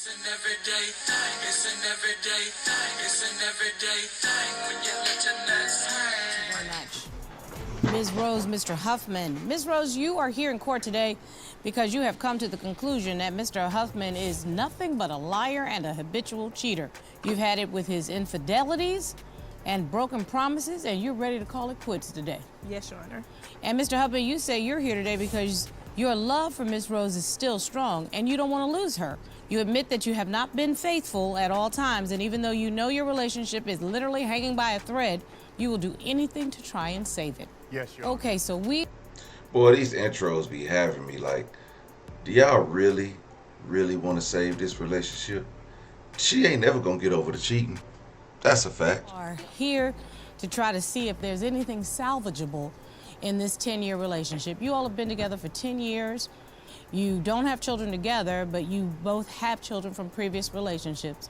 It's an everyday thing. It's an everyday thing. It's an everyday thing when you let your nuts hang. Very much. Ms. Rose, Mr. Huffman. Ms. Rose, you are here in court today because you have come to the conclusion that Mr. Huffman is nothing but a liar and a habitual cheater. You've had it with his infidelities and broken promises, and you're ready to call it quits today. Yes, Your Honor. And Mr. Huffman, you say you're here today because your love for Ms. Rose is still strong and you don't want to lose her. You admit that you have not been faithful at all times, and even though you know your relationship is literally hanging by a thread, you will do anything to try and save it. Yes, Your Honor. Okay, so we... Boy, these intros be having me like, do y'all really want to save this relationship? She ain't never gonna get over the cheating. That's a fact. are here to try to see if there's anything salvageable in this 10-year relationship. You all have been together for 10 years. You don't have children together, but you both have children from previous relationships.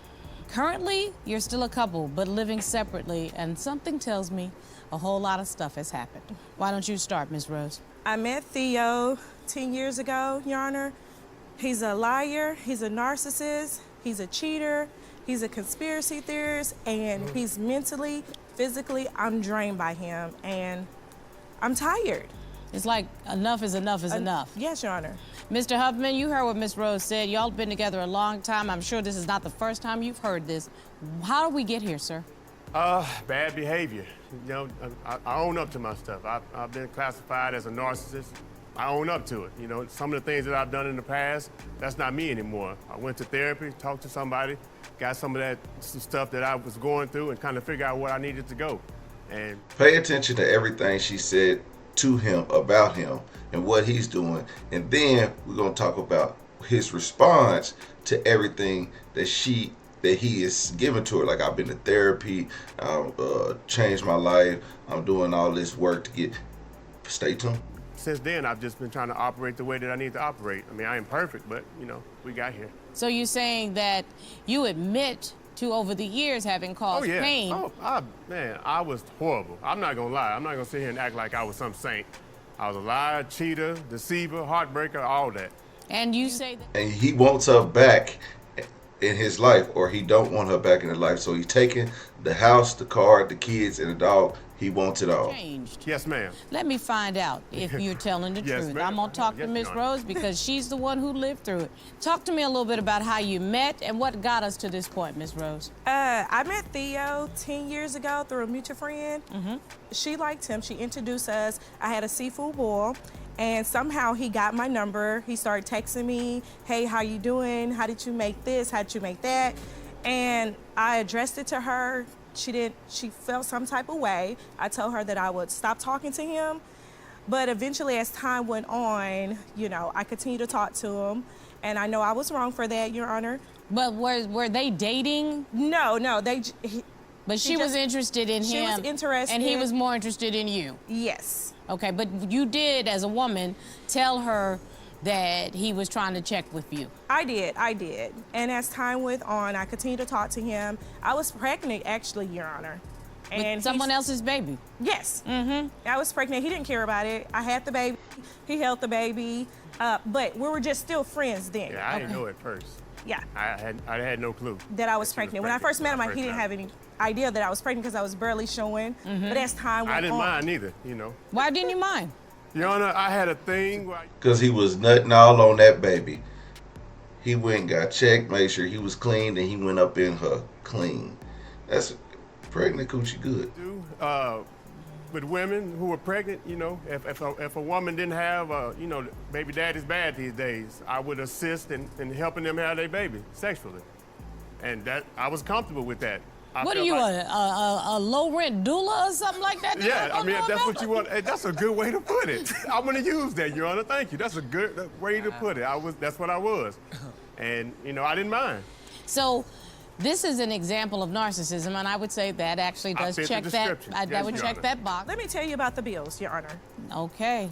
Currently, you're still a couple, but living separately, and something tells me a whole lot of stuff has happened. Why don't you start, Ms. Rose? I met Theo 10 years ago, Your Honor. He's a liar, he's a narcissist, he's a cheater, he's a conspiracy theorist, and he's mentally, physically, I'm drained by him, and I'm tired. It's like enough is enough is enough. Yes, Your Honor. Mr. Huffman, you heard what Ms. Rose said. Y'all been together a long time. I'm sure this is not the first time you've heard this. How did we get here, sir? Bad behavior. You know, I own up to my stuff. I've been classified as a narcissist. I own up to it. You know, some of the things that I've done in the past, that's not me anymore. I went to therapy, talked to somebody, got some of that stuff that I was going through, and kind of figured out where I needed to go. And Pay attention to everything she said to him about him and what he's doing, and then we're gonna talk about his response to everything that he is giving to her. Like, I've been to therapy, changed my life, I'm doing all this work to get. Stay tuned. since then, I've just been trying to operate the way that I need to operate. I mean, I ain't perfect, but, you know, we got here. So you're saying that you admit to, over the years, having caused pain. Man, I was horrible. I'm not gonna lie. I'm not gonna sit here and act like I was some saint. I was a liar, cheater, deceiver, heartbreaker, all that. And you say that... And he wants her back in his life, or he don't want her back in his life. So he's taking the house, the car, the kids, and the dog. He wants it all. Changed. Yes, ma'am. Let me find out if you're telling the Yes, truth. ma'am. I'm gonna talk to Yes, Miss Your Honor. Rose because she's the one who lived through it. Talk to me a little bit about how you met and what got us to this point, Miss Rose. I met Theo 10 years ago through a mutual friend. She liked him. She introduced us. I had a seafood boil, and somehow he got my number. He started texting me, hey, how you doing? How did you make this? How did you make that? And I addressed it to her. She felt some type of way. I told her that I would stop talking to him. But eventually, as time went on, you know, I continued to talk to him. And I know I was wrong for that, Your Honor. But were they dating? No, But she was interested in him. She was interested. And he was more interested in you. Yes. Okay, but you did, as a woman, tell her that he was trying to check with you. I did. And as time went on, I continued to talk to him. I was pregnant, actually, Your Honor. And With someone else's baby? Yes. I was pregnant. He didn't care about it. I had the baby. He held the baby. But we were just still friends then. Yeah, I didn't know at first. Yeah. I had no clue. That I was pregnant. When I first met him, he didn't have any idea that I was pregnant because I was barely showing. But as time went on. I didn't mind either, you know. Why didn't you mind? Your Honor, I had a thing where Because he was nutting all on that baby. He went and got checked, made sure he was clean, and he went up in her clean. That's pregnant coochie good. with women who are pregnant, you know, if a woman didn't have, you know, baby daddy's bad these days, I would assist in helping them have their baby sexually. And that, I was comfortable with that. What are you, a low-rent doula or something like that? Yeah, I mean, if that's what you want, hey, that's a good way to put it. I'm gonna use that, Your Honor, thank you. That's a good way to put it. That's what I was. And, you know, I didn't mind. So, this is an example of narcissism, and I would say that actually does check that. That would check that box. Let me tell you about the bills, Your Honor. Okay.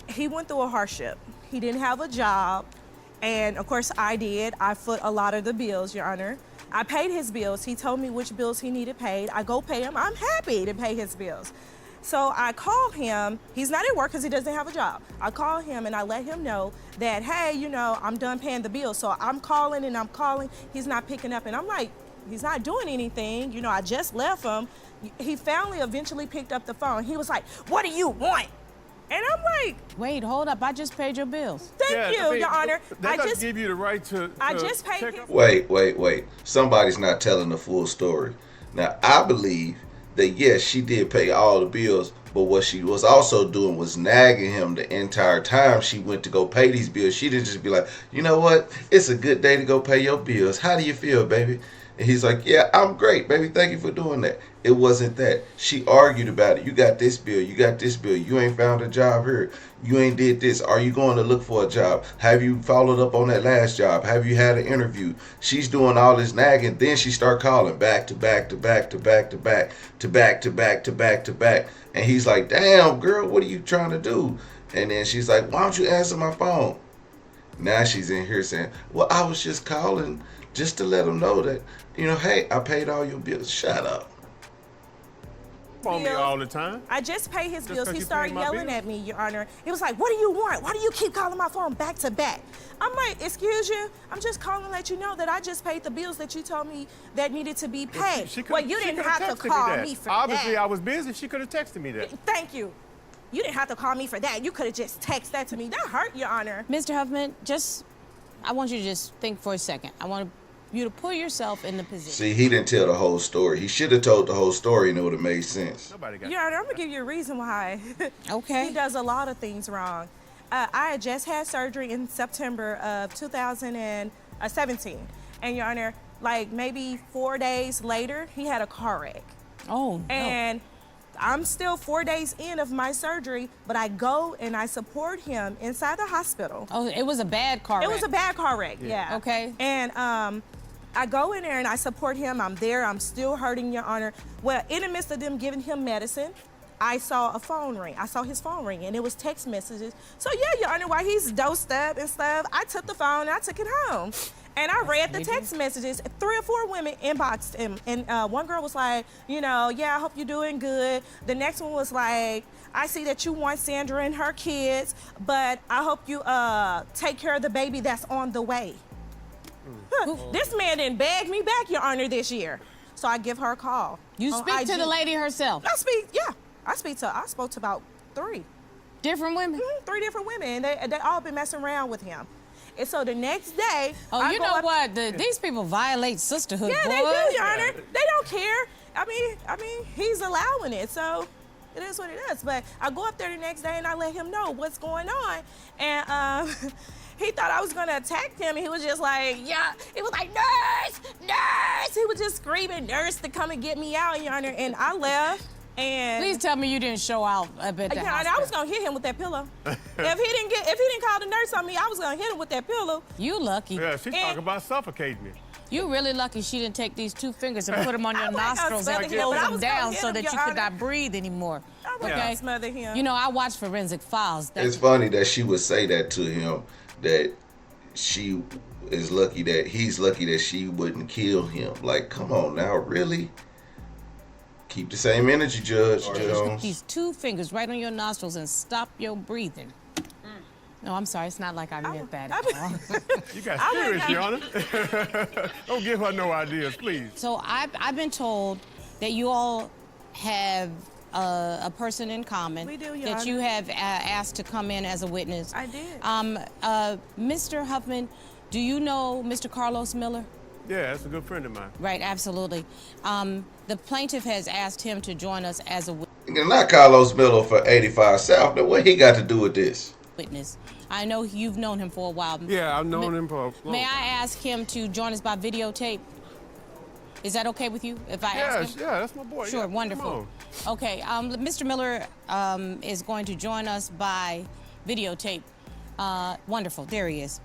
He went through a hardship. He didn't have a job, and of course I did. I foot a lot of the bills, Your Honor. I paid his bills. He told me which bills he needed paid. I go pay him. I'm happy to pay his bills. So I call him. He's not at work because he doesn't have a job. I call him and I let him know that, hey, you know, I'm done paying the bill. So I'm calling and I'm calling. He's not picking up. And I'm like, he's not doing anything. You know, I just left him. He finally eventually picked up the phone. He was like, what do you want? And I'm like, wait, hold up. I just paid your bills. thank you, Your Honor. That doesn't give you the right to I just paid check his. up. Wait. Somebody's not telling the full story. Now, I believe that, yes, she did pay all the bills, but what she was also doing was nagging him the entire time she went to go pay these bills. She didn't just be like, you know what? It's a good day to go pay your bills. How do you feel, baby? And he's like, yeah, I'm great, baby. Thank you for doing that. It wasn't that. She argued about it. You got this bill. You got this bill. You ain't found a job here. You ain't did this. Are you going to look for a job? Have you followed up on that last job? Have you had an interview? She's doing all this nagging. Then she start calling back to back to back to back to back to back to back to back to back. And he's like, damn, girl, what are you trying to do? And then she's like, why don't you answer my phone? Now she's in here saying, well, I was just calling just to let him know that, you know, hey, I paid all your bills. Shut up. Phone me all the time. I just paid his bills. 'cause He you started paid my yelling bills? at me, Your Honor. He was like, what do you want? Why do you keep calling my phone back to back? I'm like, excuse you? I'm just calling to let you know that I just paid the bills that you told me that needed to be paid. Well, you didn't have to call me for that. Obviously, I was busy. She could have texted me that. Thank you. You didn't have to call me for that. You could have just texted that to me. That hurt, Your Honor. Mr. Huffman, I want you to just think for a second. I want you to put yourself in the position. See, he didn't tell the whole story. He should have told the whole story and it would have made sense. Nobody got Your Honor, I'm going to give you a reason why. Okay. He does a lot of things wrong. I had just had surgery in September of 2017. And, Your Honor, like maybe 4 days later, he had a car wreck. Oh, no. And I'm still 4 days in of my surgery, but I go and I support him inside the hospital. Oh, it was a bad car wreck. It was a bad car wreck, yeah. Okay. And I go in there and I support him. I'm there. I'm still hurting, Your Honor. Well, in the midst of them giving him medicine, I saw a phone ring. I saw his phone ring, and it was text messages. So, yeah, Your Honor, while he's dosed up and stuff, I took the phone and I took it home. And I read the text messages. 3 or 4 women inboxed him. And one girl was like, you know, yeah, I hope you're doing good. The next one was like, I see that you want Sandra and her kids, but I hope you take care of the baby that's on the way. This man didn't beg me back, Your Honor, this year. So I give her a call. You on speak to IG. the lady herself. I spoke to about 3. Different women. 3 different women. They all been messing around with him. And so the next day, Oh, I you go know up- what? These people violate sisterhood, Yeah, boy. they do, Your Honor. They don't care. I mean, he's allowing it, so it is what it is. But I go up there the next day and I let him know what's going on. And he thought I was gonna attack him, and he was just like, yeah. He was like, nurse, nurse. He was just screaming, nurse, to come and get me out, Your Honor. And I left. And Please tell me you didn't show out up at the yeah, and hospital. I was gonna hit him with that pillow. If he didn't call the nurse on me, I was gonna hit him with that pillow. You lucky. Yeah, she's talking about suffocating me. You really lucky she didn't take these 2 fingers and put them on your I wasn't gonna nostrils and smother him, close but I them was gonna down hit so him, that Your you could Honor. not breathe anymore. I wasn't gonna smother him. You know, I watch Forensic Files. It's funny that she would say that to him, that she is lucky that he's lucky that she wouldn't kill him. Like, come on now, really? Keep the same energy, Judge Jones. These 2 fingers right on your nostrils and stop your breathing. No, I'm sorry. It's not like I meant that at all. You got serious, Your Honor. Don't give her no ideas, please. So I've been told that you all have a person in common. We do, Your that Honor. you have asked to come in as a witness. I did. Mr. Huffman, do you know Mr. Carlos Miller? Yeah, that's a good friend of mine. Right, absolutely. The plaintiff has asked him to join us as a Not Carlos Miller for 85 South. Now, what he got to do with this? witness. I know you've known him for a while. Yeah, I've known him for a long May I time. ask him to join us by videotape? Is that okay with you if I ask him? Yeah, that's my boy. Sure, Yeah, come wonderful. on. Okay, Mr. Miller is going to join us by videotape. Wonderful, there he is.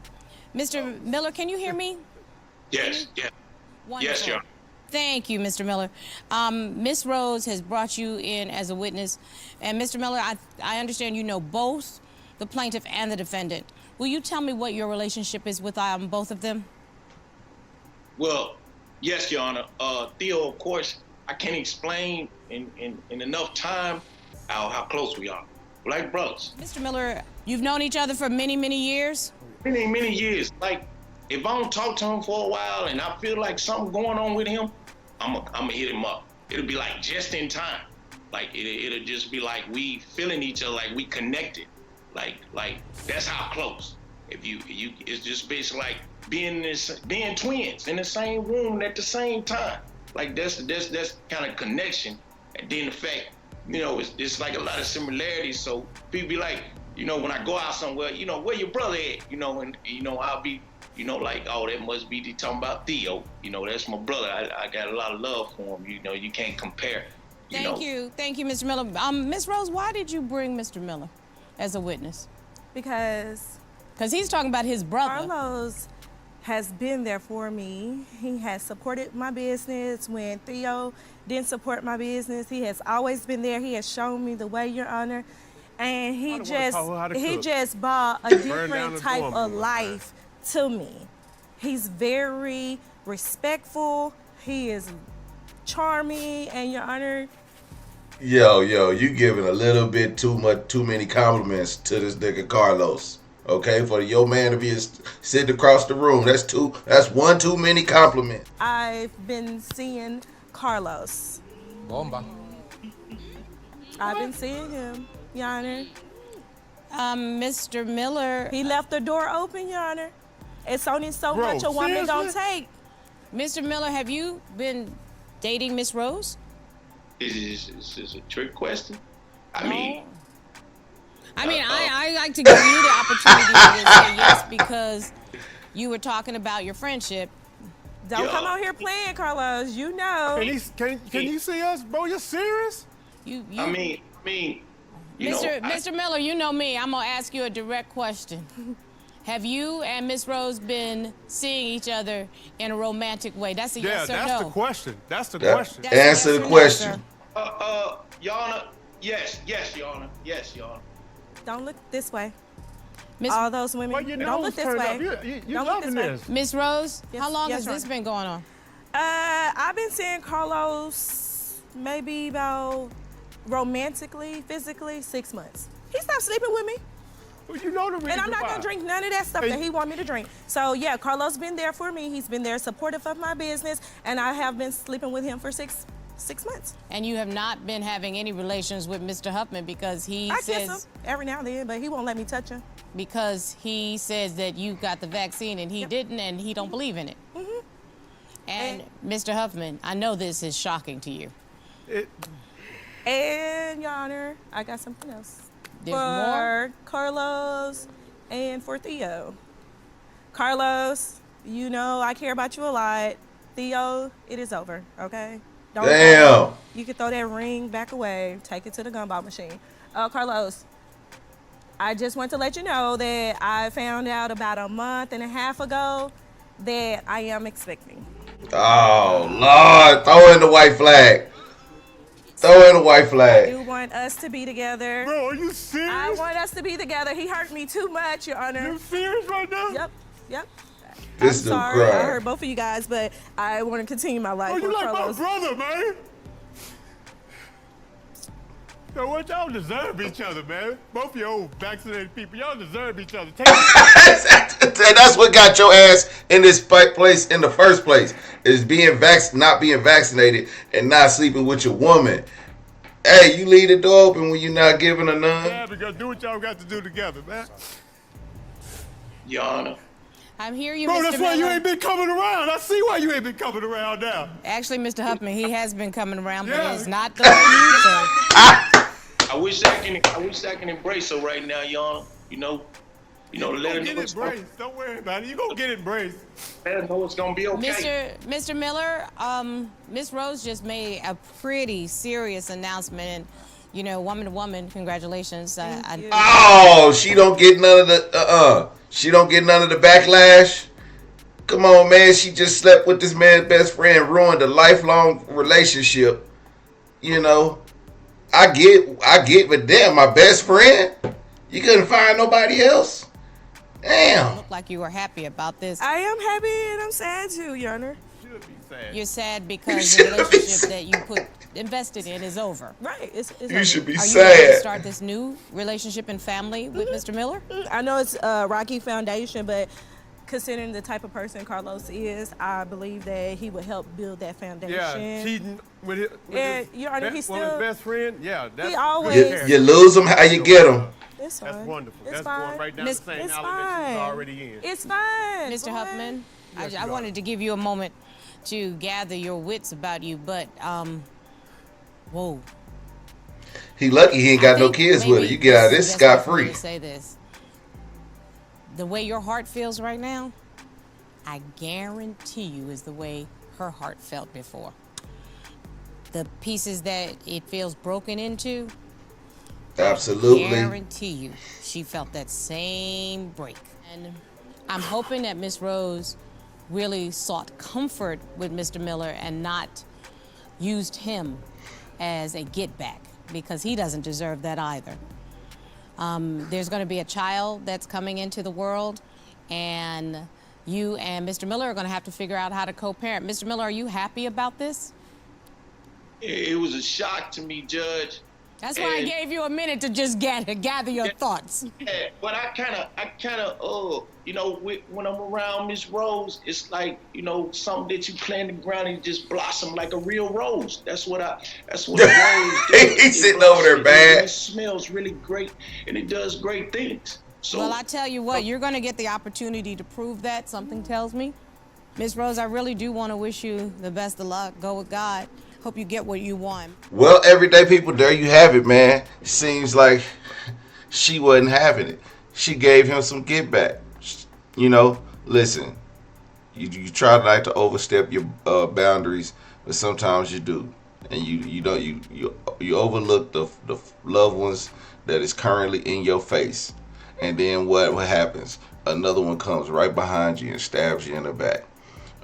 Mr. Miller, can you hear me? Yes, yes. Wonderful. Yes, Your Honor. Thank you, Mr. Miller. Ms. Rose has brought you in as a witness. And Mr. Miller, I understand you know both the plaintiff and the defendant. Will you tell me what your relationship is with both of them? Well, yes, Your Honor. Theo, of course, I can't explain in enough time how close we are. We're like brothers. Mr. Miller, you've known each other for many, many years? Many years. Like, if I don't talk to him for a while and I feel like something going on with him, I'm gonna hit him up. It'll be like just in time. Like it'll just be like we feeling each other, like we connected. Like that's how close. If you it's just basically like being twins in the same room at the same time. Like that's kind of connection. And then the fact, it's like a lot of similarities. So people be like, when I go out somewhere, where your brother at? And I'll be, like, oh, that must be talking about Theo. That's my brother. I got a lot of love for him. You can't compare. Thank you, Mr. Miller. Miss Rose, why did you bring Mr. Miller as a witness? Because he's talking about his brother. Carlos has been there for me. He has supported my business when Theo didn't support my business. He has always been there. He has shown me the way, Your Honor. And he just brought a different type of life to me. He's very respectful. He is charming, and Your Honor. Yo, you giving a little bit too many compliments to this nigga Carlos. Okay, for your man to be sitting across the room, that's one too many compliments. I've been seeing Carlos. Bomba. I've been seeing him, Your Honor. Mr. Miller. He left the door open, Your Honor. It's only so much a woman don't take. Mr. Miller, have you been dating Miss Rose? Is this a trick question? I mean, I like to give you the opportunity to say yes because you were talking about your friendship. Don't come out here playing, Carlos. You know. Can you see us, bro? You serious? I mean, Mr. Miller, you know me. I'm gonna ask you a direct question. Have you and Miss Rose been seeing each other in a romantic way? That's a yes or no. Yeah, that's the question. That's the question. Answer the question. Your Honor, yes, Your Honor. Yes, Your Honor. Don't look this way. All those women, don't look this way. You're loving this. Miss Rose, Yes, how long has Your this Honor. been going on? I've been seeing Carlos maybe about romantically, physically, 6 months. He stopped sleeping with me. Well, you know the reason And I'm not why. gonna drink none of that stuff that he want me to drink. So yeah, Carlos been there for me. He's been there supportive of my business, and I have been sleeping with him for six months. And you have not been having any relations with Mr. Huffman because he I kiss him says every now and then, but he won't let me touch him. because he says that you got the vaccine and he didn't, and he don't believe in it. And Mr. Huffman, I know this is shocking to you. And Your Honor, I got something else. There's for more? Carlos and for Theo. Carlos, I care about you a lot. Theo, it is over, okay? Damn. You can throw that ring back away, take it to the gumball machine. Carlos, I just want to let you know that I found out about a month and a half ago that I am expecting. Oh, Lord. Throw in the white flag. Throw in the white I flag. do want us to be together. Bro, are you serious? I want us to be together. He hurt me too much, Your Honor. You serious right now? Yep. This I'm dude sorry, I cried. hurt both of you guys, but I want to continue my life Oh, you with like Carlos. my brother, man. Yo, what y'all deserve each other, man. Both you old vaccinated people, y'all deserve each other. That's what got your ass in this place in the first place. Is not being vaccinated and not sleeping with your woman. Hey, you leave the door open when you're not giving her none. Yeah, because do what y'all got to do together, man. Your Honor. I'm here, you, Bro, Mr. that's why you Miller. ain't been coming around. I see why you ain't been coming around now. Actually, Mr. Huffman, he has been coming around, Yeah. but it's not the way you said. I wish I can embrace her right now, Your Honor. Let her Get know it's gonna, embraced. Don't worry about it. You gonna get embraced. let her know it's gonna be okay. Mr. Miller, Miss Rose just made a pretty serious announcement, and woman to woman, congratulations. Oh, she don't get none of the She don't get none of the backlash. Come on, man. She just slept with this man's best friend, ruined a lifelong relationship. I get, but damn, my best friend. You couldn't find nobody else. Damn. Look like you were happy about this. I am happy and I'm sad too, Your Honor. should be sad. You're sad because the relationship that you invested in is over. Right. It's You over. should be Are you ready to sad. start this new relationship and family with Mr. Miller? I know it's a rocky foundation, but considering the type of person Carlos is, I believe that he would help build that foundation. Yeah, cheating with his, And, Your Honor, his he's well, his still- best friend. Yeah, that's He always- good You lose them, how you get them. It's fine. That's wonderful. It's That's fine. going right down Miss- the same It's alley that fine. she's already in. It's fine. Mr. Go ahead. Huffman, Yes, I Your wanted Honor. to give you a moment to gather your wits about you, but, whoa. He lucky he ain't got I no think kids with her. maybe You get out of is this the best way for me scot-free. to say this. The way your heart feels right now, I guarantee you is the way her heart felt before. The pieces that it feels broken into, Absolutely. guarantee you she felt that same break. And I'm hoping that Miss Rose really sought comfort with Mr. Miller and not used him as a get back, because he doesn't deserve that either. There's going to be a child that's coming into the world, and you and Mr. Miller are going to have to figure out how to co-parent. Mr. Miller, are you happy about this? It was a shock to me, Judge. That's why I And- gave you a minute to just gather your thoughts. Yeah, but I kind of, when I'm around Miss Rose, it's like, something that you plant in the ground and it just blossom like a real rose. That's what a rose does. He's sitting over there bad. It smells really great, and it does great things. So, Well, I tell you what, you're going to get the opportunity to prove that, something tells me. Miss Rose, I really do want to wish you the best of luck. Go with God. Hope you get what you want. Well, everyday people, there you have it, man. Seems like she wasn't having it. She gave him some get back. Listen, you try not to overstep your boundaries, but sometimes you do, and you overlook the loved ones that is currently in your face, and then what happens? Another one comes right behind you and stabs you in the back.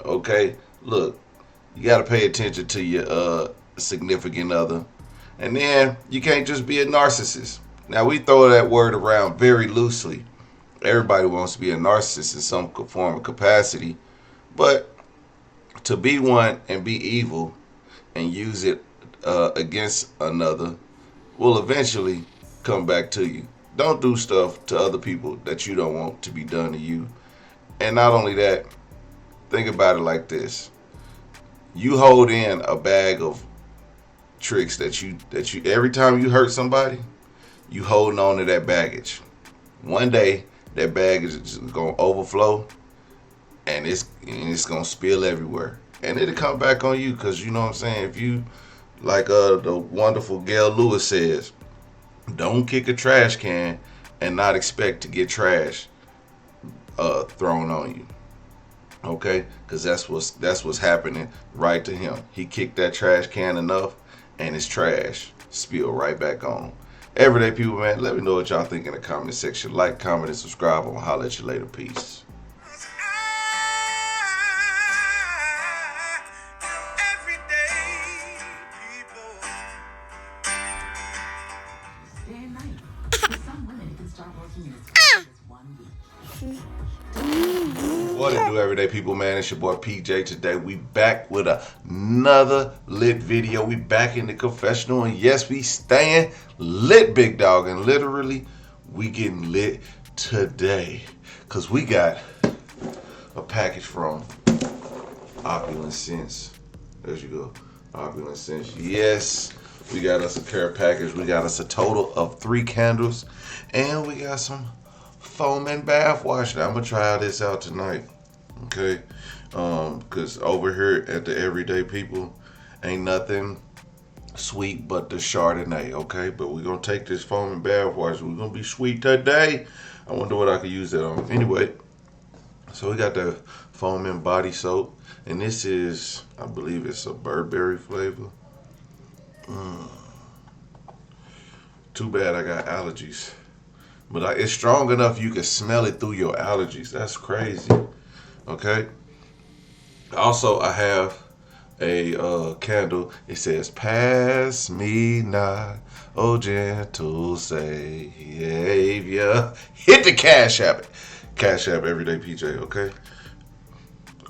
Okay, look. You got to pay attention to your significant other. And then you can't just be a narcissist. Now, we throw that word around very loosely. Everybody wants to be a narcissist in some form of capacity. But to be one and be evil and use it against another will eventually come back to you. Don't do stuff to other people that you don't want to be done to you. And not only that, think about it like this. You hold in a bag of tricks that you every time you hurt somebody, you holding on to that baggage. One day that bag is just gonna overflow, and it's gonna spill everywhere, and it'll come back on you. Cause you know what I'm saying. If you, like the wonderful Gail Lewis says, don't kick a trash can and not expect to get trash thrown on you. Okay, because that's what's happening right to him. He kicked that trash can enough, and his trash spilled right back on. Everyday people, man, let me know what y'all think in the comment section. Like, comment, and subscribe. I'm gonna holler at you later. Peace. What it do, everyday people, man? It's your boy PJ. Today we back with another lit video. We back in the confessional, and yes, we staying lit, big dog. And literally, we getting lit today, cause we got a package from Opulence Scents. There you go, Opulence Scents. Yes, we got us a care package. We got us a total of 3 candles, and we got some foam and bath wash. Now I'm gonna try this out tonight, okay? Because over here at the Everyday People, ain't nothing sweet but the Chardonnay, okay? But we're gonna take this foam and bath wash. We're gonna be sweet today. I wonder what I could use that on. Anyway, so we got the foam and body soap, and this is, I believe it's a Burberry flavor. Too bad I got allergies. But it's strong enough you can smell it through your allergies. That's crazy. Okay. Also, I have a candle. It says, "Pass me not, oh gentle Savior." Hit the Cashapp. Cashapp Everyday PJ. Okay.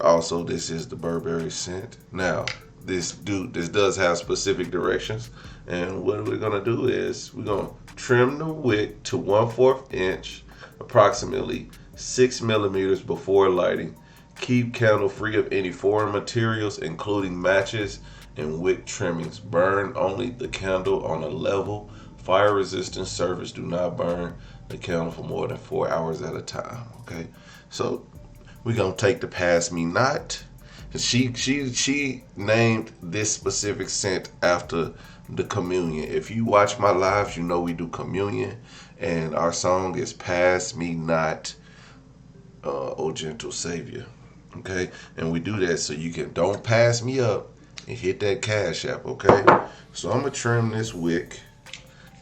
Also, this is the Burberry scent. Now, this does have specific directions. And what we're gonna do is we're gonna trim the wick to 1/4 inch, approximately 6 millimeters before lighting. Keep candle free of any foreign materials, including matches and wick trimmings. Burn only the candle on a level, fire-resistant surface. Do not burn the candle for more than 4 hours at a time. Okay, so we're gonna take the Pass Me Not. She named this specific scent after the communion. If you watch my lives, you know we do communion, and our song is Pass Me Not, O Gentle Savior. Okay, and we do that so you can don't pass me up and hit that Cash App. Okay, so I'm gonna trim this wick.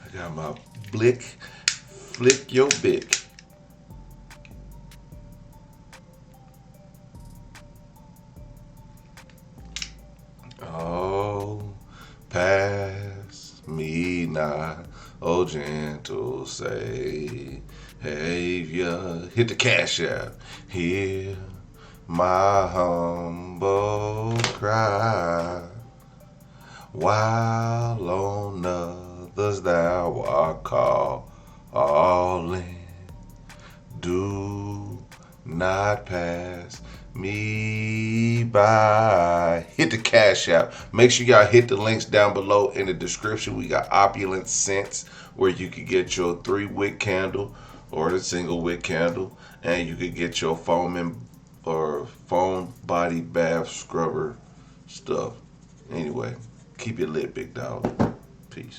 I got my flick your bick. Oh, pass me not, oh gentle Savior. Hit the Cash App. Hear my humble cry, while on others thou art calling. Do not pass me by. Hit the Cash App. Make sure y'all hit the links down below in the description. We got Opulence Scents, where you can get your 3-wick candle or the single wick candle, and you can get your foam body bath scrubber stuff. Anyway, keep it lit, big dog. Peace.